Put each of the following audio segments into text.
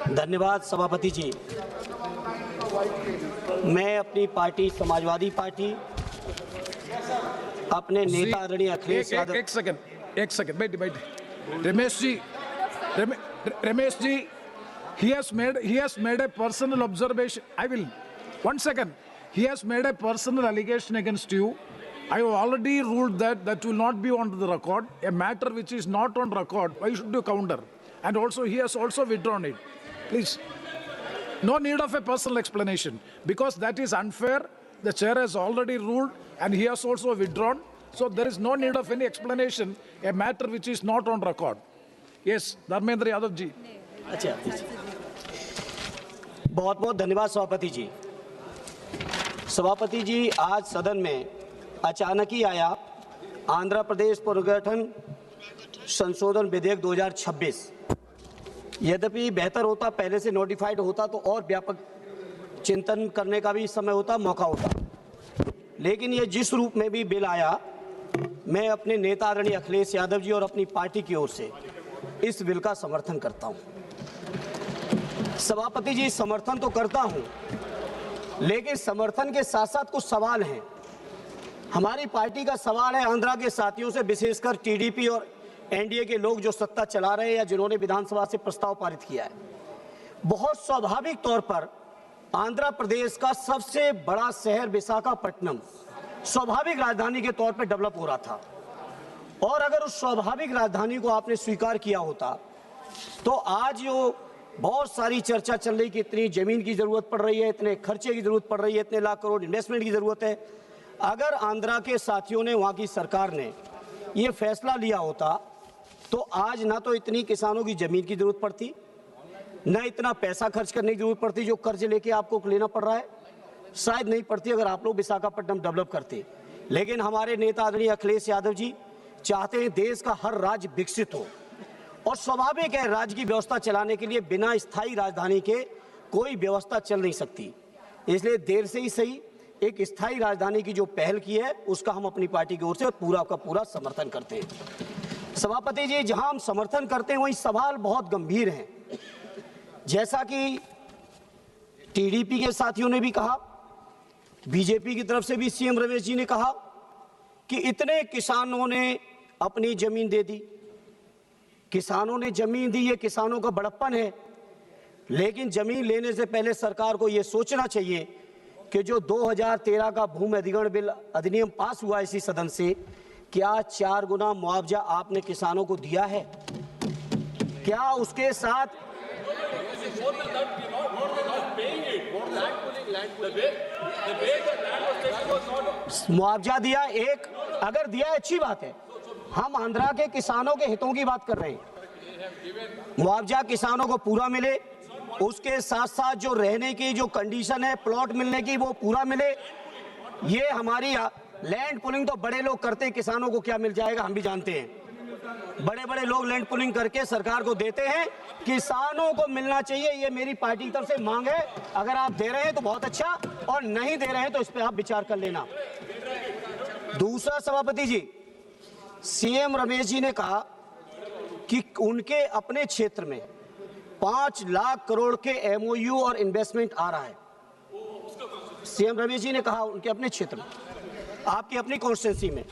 धन्यवाद सभापति जी। मैं अपनी पार्टी समाजवादी पार्टी अपने नेता आदरणीय अखिलेश यादव। एक सेकंड बैठे Ramesh ji he has made a personal observation. I will 1 second. He has made a personal allegation against you. I have already ruled that will not be on the record. A matter which is not on record, why should you counter? And also he has also withdrawn it. Please, no need of a personal explanation because that is unfair. The chair has already ruled and he has also withdrawn. So there is no need of any explanation. A matter which is not on record. Yes, Dharmendra Yadav ji. अच्छा, बहुत बहुत धन्यवाद सभापति जी। सभापति जी, आज सदन में अचानक ही आया आंध्र प्रदेश पुनर्गठन संशोधन विधेयक 2026। यद्यपि बेहतर होता पहले से नोटिफाइड होता तो और व्यापक चिंतन करने का भी समय होता, मौका होता, लेकिन ये जिस रूप में भी बिल आया, मैं अपने नेता आदरणीय अखिलेश यादव जी और अपनी पार्टी की ओर से इस बिल का समर्थन करता हूं। सभापति जी, समर्थन तो करता हूं, लेकिन समर्थन के साथ साथ कुछ सवाल हैं। हमारी पार्टी का सवाल है आंध्रा के साथियों से, विशेषकर टीडीपी और एनडीए के लोग जो सत्ता चला रहे हैं या जिन्होंने विधानसभा से प्रस्ताव पारित किया है। बहुत स्वाभाविक तौर पर आंध्र प्रदेश का सबसे बड़ा शहर विशाखापट्टनम स्वाभाविक राजधानी के तौर पर डेवलप हो रहा था, और अगर उस स्वाभाविक राजधानी को आपने स्वीकार किया होता तो आज जो बहुत सारी चर्चा चल रही कि इतनी जमीन की जरूरत पड़ रही है, इतने खर्चे की जरूरत पड़ रही है, इतने लाख करोड़ इन्वेस्टमेंट की जरूरत है, अगर आंध्रा के साथियों ने, वहां की सरकार ने ये फैसला लिया होता तो आज ना तो इतनी किसानों की जमीन की जरूरत पड़ती, ना इतना पैसा खर्च करने की जरूरत पड़ती जो कर्ज लेके आपको लेना पड़ रहा है, शायद नहीं पड़ती अगर आप लोग विशाखापट्टनम डेवलप करते। लेकिन हमारे नेता आदरणीय अखिलेश यादव जी चाहते हैं देश का हर राज्य विकसित हो, और स्वाभाविक है राज्य की व्यवस्था चलाने के लिए बिना स्थायी राजधानी के कोई व्यवस्था चल नहीं सकती। इसलिए देर से ही सही एक स्थायी राजधानी की जो पहल की है उसका हम अपनी पार्टी की ओर से पूरा का पूरा समर्थन करते हैं। सभापति जी, जहां हम समर्थन करते हैं वहीं सवाल बहुत गंभीर हैं। जैसा कि टीडीपी के साथियों ने भी कहा, बीजेपी की तरफ से भी सीएम रमेश जी ने कहा कि इतने किसानों ने अपनी जमीन दे दी, किसानों ने जमीन दी, ये किसानों का बड़प्पन है। लेकिन जमीन लेने से पहले सरकार को ये सोचना चाहिए कि जो 2013 का भूमि अधिग्रहण बिल अधिनियम पास हुआ इसी सदन से, क्या 4 गुना मुआवजा आपने किसानों को दिया है? क्या उसके साथ मुआवजा दिया? एक अगर दिया है अच्छी बात है, हम आंध्रा के किसानों के हितों की बात कर रहे हैं। मुआवजा किसानों को पूरा मिले, उसके साथ साथ जो रहने की जो कंडीशन है प्लॉट मिलने की वो पूरा मिले। ये हमारी लैंड पुलिंग तो बड़े लोग करते हैं, किसानों को क्या मिल जाएगा हम भी जानते हैं। बड़े बड़े लोग लैंड पुलिंग करके सरकार को देते हैं, किसानों को मिलना चाहिए। ये मेरी पार्टी की तरफ से मांग है। अगर आप दे रहे हैं तो बहुत अच्छा, और नहीं दे रहे हैं तो इस पर आप विचार कर लेना। दूसरा सभापति जी, सीएम रमेश जी ने कहा कि उनके अपने क्षेत्र में 5 लाख करोड़ के एमओयू और इन्वेस्टमेंट आ रहा है। सीएम रमेश जी ने कहा उनके अपने क्षेत्र में, आपकी अपनी कॉन्स्टिट्यूंसी में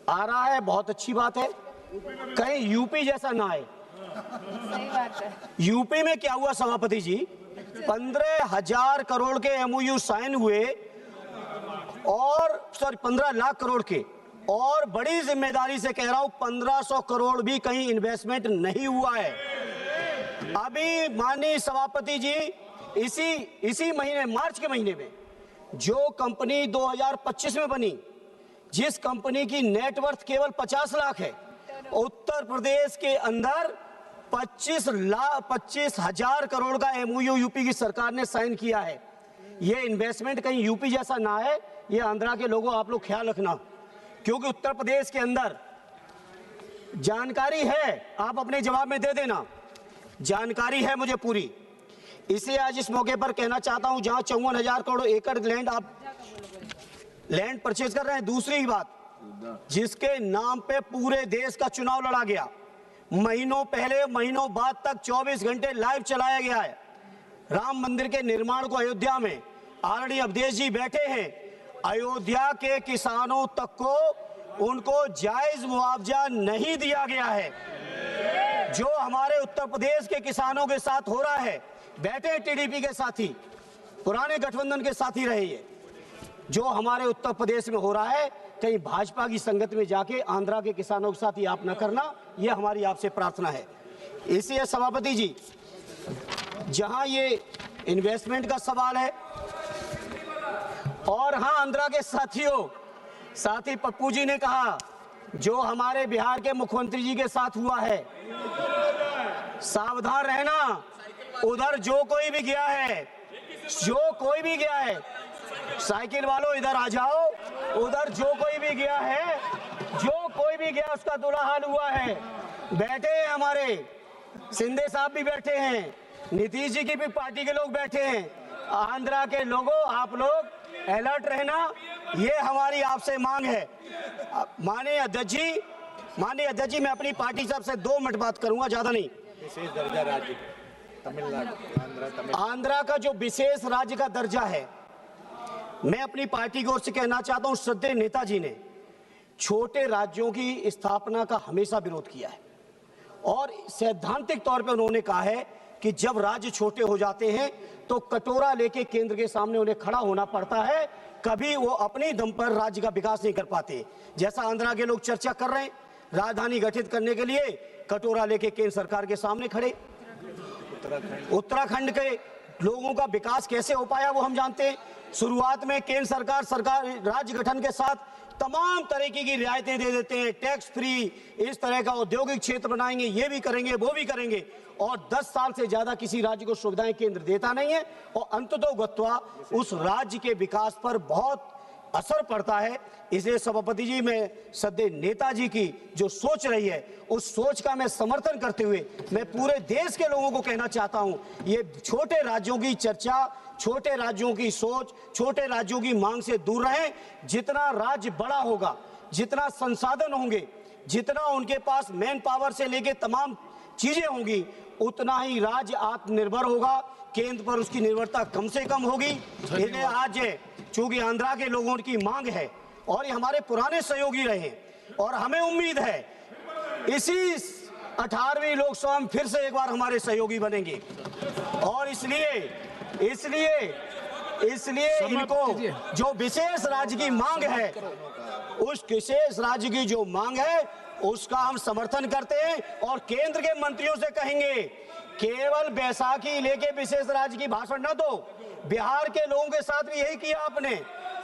आ रहा है, बहुत अच्छी बात है। कहीं यूपी जैसा ना आए। सही बात है। यूपी में क्या हुआ सभापति जी, 15,000 करोड़ के एमओयू साइन हुए, और 15 लाख करोड़ के, और बड़ी जिम्मेदारी से कह रहा हूं 1500 करोड़ भी कहीं इन्वेस्टमेंट नहीं हुआ है। अभी माननीय सभापति जी इसी महीने, मार्च के महीने में जो कंपनी 2025 में बनी, जिस कंपनी की नेटवर्थ केवल 50 लाख है, उत्तर प्रदेश के अंदर 25,000 करोड़ का एमओयू यूपी की सरकार ने साइन किया है। ये इन्वेस्टमेंट कहीं यूपी जैसा ना है, ये आंध्रा के लोगों आप लोग ख्याल रखना, क्योंकि उत्तर प्रदेश के अंदर जानकारी है, आप अपने जवाब में दे देना, जानकारी है मुझे पूरी। इसलिए आज इस मौके पर कहना चाहता हूं, जहां 54,000 करोड़ एकड़ लैंड आप लैंड परचेज कर रहे हैं। दूसरी बात, जिसके नाम पे पूरे देश का चुनाव लड़ा गया, महीनों पहले महीनों बाद तक 24 घंटे लाइव चलाया गया है। राम मंदिर के निर्माण को अयोध्या में आरडी अवधेश जी बैठे हैं। अयोध्या के किसानों तक को उनको जायज मुआवजा नहीं दिया गया है। जो हमारे उत्तर प्रदेश के किसानों के साथ हो रहा है, बैठे टीडीपी के साथी, पुराने गठबंधन के साथी रहे ये, जो हमारे उत्तर प्रदेश में हो रहा है, कहीं भाजपा की संगत में जाके आंध्रा के किसानों के साथ ये आप न करना, ये हमारी आपसे प्रार्थना है। इसलिए सभापति जी, जहां ये इन्वेस्टमेंट का सवाल है, और हाँ, आंध्रा के साथियों, साथी पप्पू जी ने कहा जो हमारे बिहार के मुख्यमंत्री जी के साथ हुआ है, सावधान रहना। उधर जो कोई भी गया है, जो कोई भी गया है, साइकिल वालों इधर आ जाओ, उधर जो कोई भी गया है, जो कोई भी गया उसका बुरा हाल हुआ है। बैठे हैं हमारे शिंदे साहब भी बैठे हैं, नीतीश जी की भी पार्टी के लोग बैठे हैं। आंध्रा के लोगों, आप लोग अलर्ट रहना, ये हमारी आपसे मांग है। माननीय अध्यक्ष जी, मैं अपनी पार्टी साहब से 2 मिनट बात करूंगा, ज्यादा नहीं। विशेष दर्जा राज्य तमिलनाडु, आंध्रा का जो विशेष राज्य का दर्जा है, मैं अपनी पार्टी की ओर से कहना चाहता हूं, श्रद्धेय नेताजी ने छोटे राज्यों की स्थापना का हमेशा विरोध किया है, और सैद्धांतिक तौर पे उन्होंने कहा है कि जब राज्य छोटे हो जाते हैं तो कटोरा लेके केंद्र के सामने उन्हें खड़ा होना पड़ता है, कभी वो अपने दम पर राज्य का विकास नहीं कर पाते। जैसा आंध्रा के लोग चर्चा कर रहे हैं, राजधानी गठित करने के लिए कटोरा लेके केंद्र सरकार के सामने खड़े। उत्तराखंड के लोगों का विकास कैसे हो पाया वो हम जानते हैं। शुरुआत में केंद्र सरकार राज्य गठन के साथ तमाम तरीके की रियायतें दे देते हैं, टैक्स फ्री, इस तरह का औद्योगिक क्षेत्र बनाएंगे, ये भी करेंगे, वो भी करेंगे, और 10 साल से ज्यादा किसी राज्य को सुविधाएं केंद्र देता नहीं है, और अंततोगत्वा उस राज्य के विकास पर बहुत असर पड़ता है। इसलिए सभापति जी, मैं श्रद्धेय नेताजी की जो सोच रही है, उस सोच का मैं समर्थन करते हुए मैं पूरे देश के लोगों को कहना चाहता हूं, ये छोटे राज्यों की चर्चा, छोटे राज्यों की सोच, छोटे राज्यों की मांग से दूर रहें। जितना राज्य बड़ा होगा, जितना संसाधन होंगे, जितना उनके पास मैन पावर से लेके तमाम चीजें होंगी, उतना ही राज्य आत्मनिर्भर होगा, केंद्र पर उसकी निर्भरता कम से कम होगी। इसलिए आज चूंकि आंध्रा के लोगों की मांग है, और ये हमारे पुराने सहयोगी रहे, और हमें उम्मीद है इसी 18वीं लोकसभा में फिर से एक बार हमारे सहयोगी बनेंगे, और इसलिए इनको जो विशेष राज्य की मांग है, उस विशेष राज्य की जो मांग है उसका हम समर्थन करते हैं, और केंद्र के मंत्रियों से कहेंगे केवल बैसाखी लेके विशेष राज्य की भाषण न दो। बिहार के लोगों के साथ भी यही किया आपने,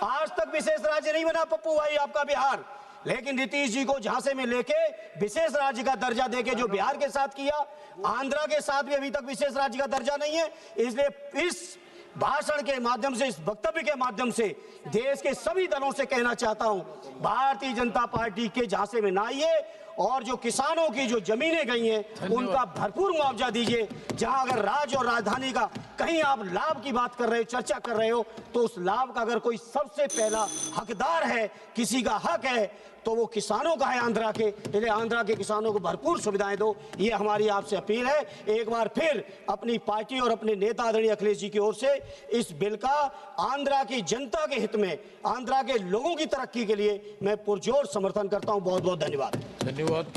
आज तक विशेष राज्य नहीं बना पप्पू भाई आपका बिहार, लेकिन नीतीश जी को झांसे में लेके विशेष राज्य का दर्जा देके जो बिहार के साथ किया, आंध्रा के साथ भी अभी तक विशेष राज्य का दर्जा नहीं है। इसलिए इस भाषण के माध्यम से, इस वक्तव्य के माध्यम से देश के सभी दलों से कहना चाहता हूं, भारतीय जनता पार्टी के झांसे में ना आइए, और जो किसानों की जो जमीनें गई हैं उनका भरपूर मुआवजा दीजिए। जहां अगर राज्य और राजधानी का कहीं आप लाभ की बात कर रहे हो, चर्चा कर रहे हो, तो उस लाभ का अगर कोई सबसे पहला हकदार है, किसी का हक है, तो वो किसानों का है, आंध्रा के। इसलिए आंध्रा के किसानों को भरपूर सुविधाएं दो, ये हमारी आपसे अपील है। एक बार फिर अपनी पार्टी और अपने नेता आदरणीय अखिलेश जी की ओर से इस बिल का आंध्रा की जनता के हित में, आंध्रा के लोगों की तरक्की के लिए मैं पुरजोर समर्थन करता हूं। बहुत बहुत धन्यवाद।